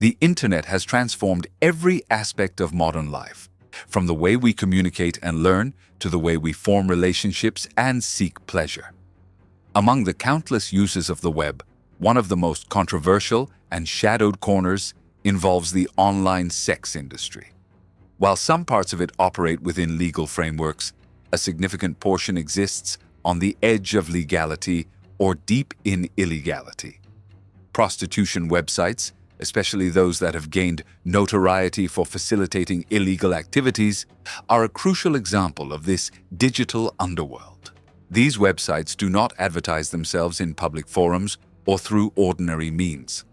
The internet has transformed every aspect of modern life, from the way we communicate and learn to the way we form relationships and seek pleasure. Among the countless uses of the web, one of the most controversial and shadowed corners involves the online sex industry. While some parts of it operate within legal frameworks, a significant portion exists on the edge of legality or deep in illegality. Prostitution websites, especially those that have gained notoriety for facilitating illegal activities, are a crucial example of this digital underworld. These websites do not advertise themselves in public forums or through ordinary means.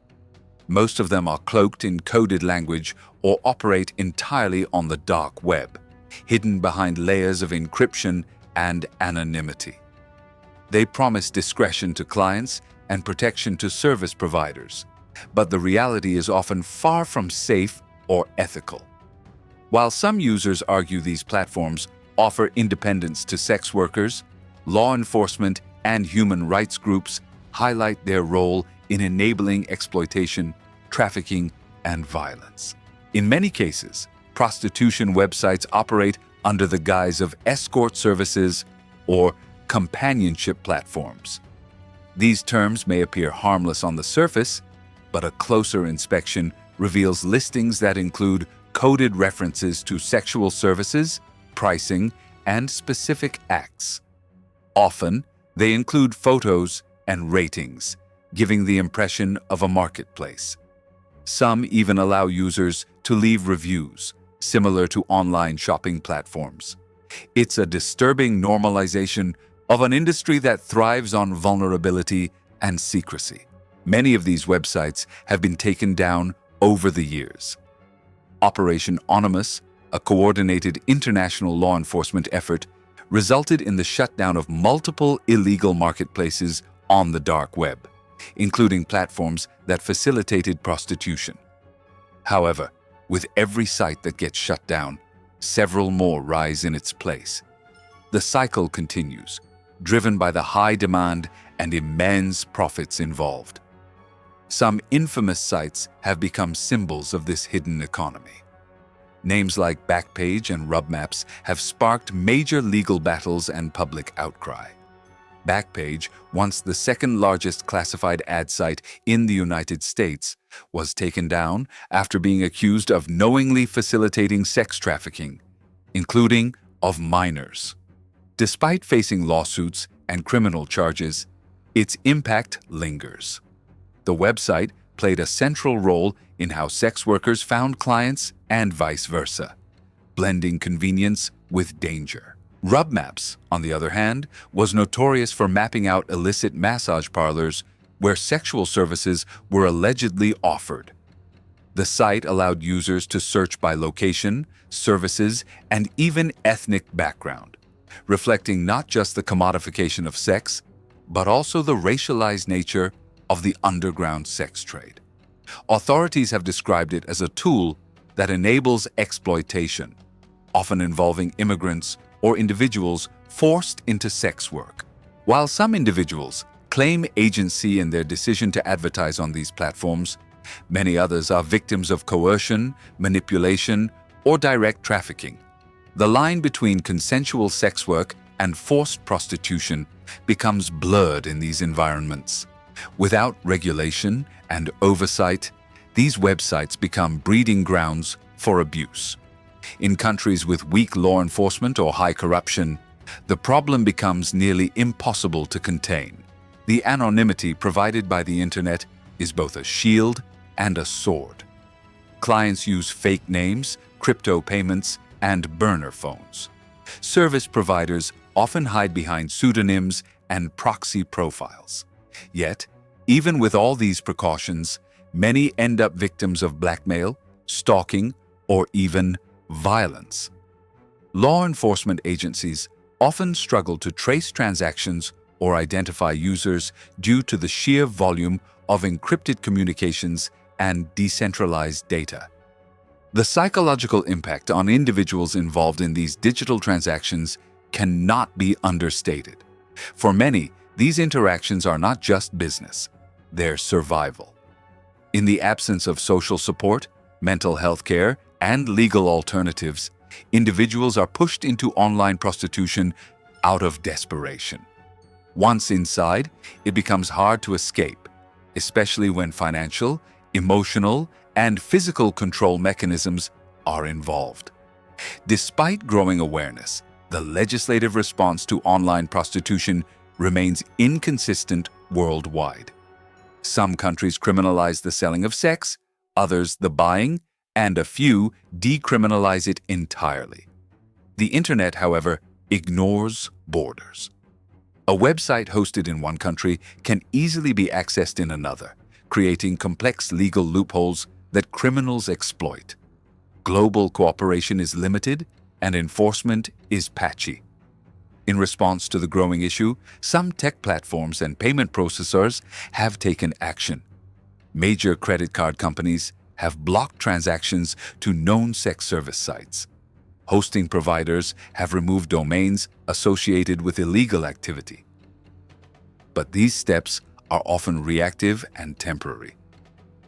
Most of them are cloaked in coded language or operate entirely on the dark web, hidden behind layers of encryption and anonymity. They promise discretion to clients and protection to service providers, but the reality is often far from safe or ethical. While some users argue these platforms offer independence to sex workers, law enforcement and human rights groups highlight their role in enabling exploitation, trafficking, and violence. In many cases, prostitution websites operate under the guise of escort services or companionship platforms. These terms may appear harmless on the surface, but a closer inspection reveals listings that include coded references to sexual services, pricing, and specific acts. Often, they include photos and ratings, giving the impression of a marketplace. Some even allow users to leave reviews, similar to online shopping platforms. It's a disturbing normalization of an industry that thrives on vulnerability and secrecy. Many of these websites have been taken down over the years. Operation Anonymous, a coordinated international law enforcement effort, resulted in the shutdown of multiple illegal marketplaces on the dark web, including platforms that facilitated prostitution. However, with every site that gets shut down, several more rise in its place. The cycle continues, driven by the high demand and immense profits involved. Some infamous sites have become symbols of this hidden economy. Names like Backpage and RubMaps have sparked major legal battles and public outcry. Backpage, once the second-largest classified ad site in the United States, was taken down after being accused of knowingly facilitating sex trafficking, including of minors. Despite facing lawsuits and criminal charges, its impact lingers. The website played a central role in how sex workers found clients and vice versa, blending convenience with danger. RubMaps, on the other hand, was notorious for mapping out illicit massage parlors where sexual services were allegedly offered. The site allowed users to search by location, services, and even ethnic background, reflecting not just the commodification of sex, but also the racialized nature of the underground sex trade. Authorities have described it as a tool that enables exploitation, often involving immigrants or individuals forced into sex work. While some individuals claim agency in their decision to advertise on these platforms, many others are victims of coercion, manipulation, or direct trafficking. The line between consensual sex work and forced prostitution becomes blurred in these environments. Without regulation and oversight, these websites become breeding grounds for abuse. In countries with weak law enforcement or high corruption, the problem becomes nearly impossible to contain. The anonymity provided by the internet is both a shield and a sword. Clients use fake names, crypto payments, and burner phones. Service providers often hide behind pseudonyms and proxy profiles. Yet, even with all these precautions, many end up victims of blackmail, stalking, or even violence. Law enforcement agencies often struggle to trace transactions or identify users due to the sheer volume of encrypted communications and decentralized data. The psychological impact on individuals involved in these digital transactions cannot be understated. For many, these interactions are not just business, they're survival. In the absence of social support, mental health care, and legal alternatives, individuals are pushed into online prostitution out of desperation. Once inside, it becomes hard to escape, especially when financial, emotional, and physical control mechanisms are involved. Despite growing awareness, the legislative response to online prostitution remains inconsistent worldwide. Some countries criminalize the selling of sex, others the buying, and a few decriminalize it entirely. The internet, however, ignores borders. A website hosted in one country can easily be accessed in another, creating complex legal loopholes that criminals exploit. Global cooperation is limited, and enforcement is patchy. In response to the growing issue, some tech platforms and payment processors have taken action. Major credit card companies have blocked transactions to known sex service sites. Hosting providers have removed domains associated with illegal activity. But these steps are often reactive and temporary.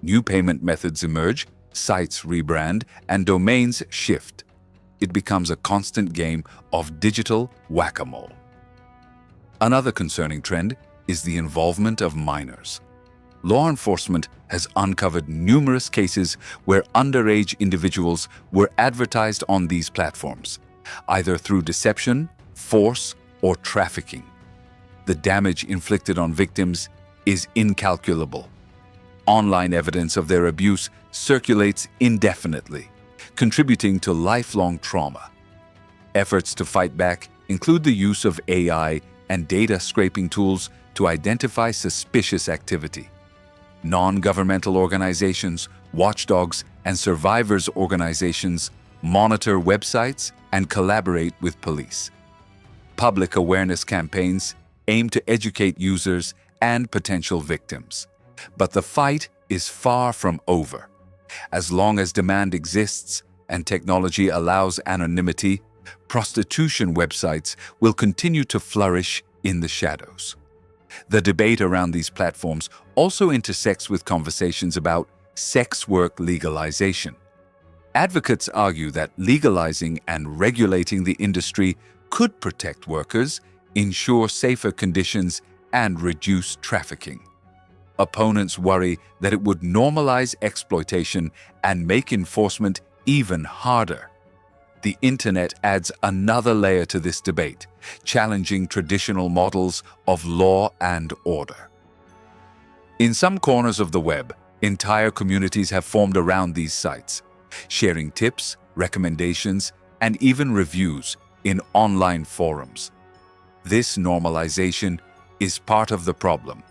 New payment methods emerge, sites rebrand, and domains shift. It becomes a constant game of digital whack-a-mole. Another concerning trend is the involvement of minors. Law enforcement has uncovered numerous cases where underage individuals were advertised on these platforms, either through deception, force, or trafficking. The damage inflicted on victims is incalculable. Online evidence of their abuse circulates indefinitely, contributing to lifelong trauma. Efforts to fight back include the use of AI and data scraping tools to identify suspicious activity. Non-governmental organizations, watchdogs, and survivors organizations monitor websites and collaborate with police. Public awareness campaigns aim to educate users and potential victims. But the fight is far from over. As long as demand exists and technology allows anonymity, prostitution websites will continue to flourish in the shadows. The debate around these platforms also intersects with conversations about sex work legalization. Advocates argue that legalizing and regulating the industry could protect workers, ensure safer conditions, and reduce trafficking. Opponents worry that it would normalize exploitation and make enforcement even harder. The internet adds another layer to this debate, challenging traditional models of law and order. In some corners of the web, entire communities have formed around these sites, sharing tips, recommendations, and even reviews in online forums. This normalization is part of the problem.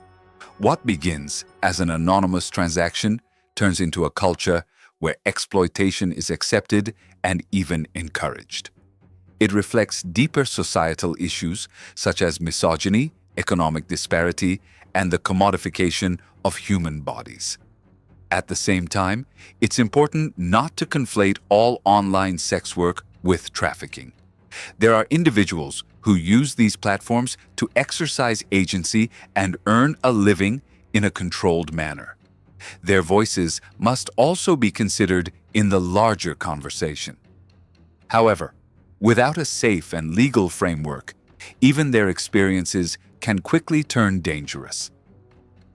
What begins as an anonymous transaction turns into a culture where exploitation is accepted and even encouraged. It reflects deeper societal issues such as misogyny, economic disparity, and the commodification of human bodies. At the same time, it's important not to conflate all online sex work with trafficking. There are individuals who use these platforms to exercise agency and earn a living in a controlled manner. Their voices must also be considered in the larger conversation. However, without a safe and legal framework, even their experiences can quickly turn dangerous.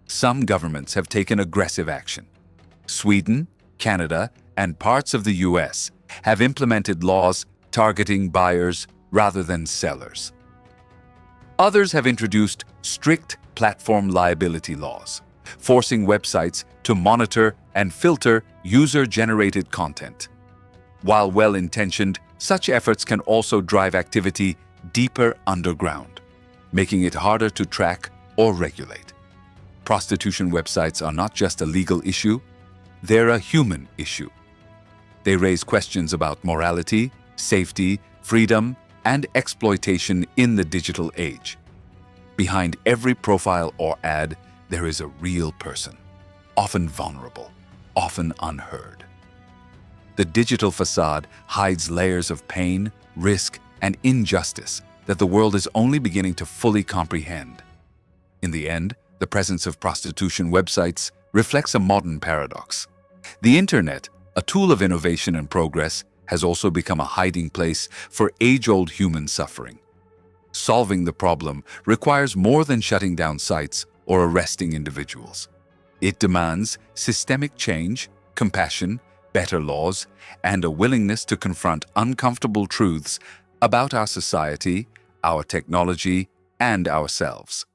Some governments have taken aggressive action. Sweden, Canada, and parts of the US have implemented laws targeting buyers rather than sellers. Others have introduced strict platform liability laws, forcing websites to monitor and filter user-generated content. While well-intentioned, such efforts can also drive activity deeper underground, making it harder to track or regulate. Prostitution websites are not just a legal issue, they're a human issue. They raise questions about morality, safety, freedom, and exploitation in the digital age. Behind every profile or ad, there is a real person, often vulnerable, often unheard. The digital facade hides layers of pain, risk, and injustice that the world is only beginning to fully comprehend. In the end, the presence of prostitution websites reflects a modern paradox. The internet, a tool of innovation and progress, has also become a hiding place for age-old human suffering. Solving the problem requires more than shutting down sites or arresting individuals. It demands systemic change, compassion, better laws, and a willingness to confront uncomfortable truths about our society, our technology, and ourselves.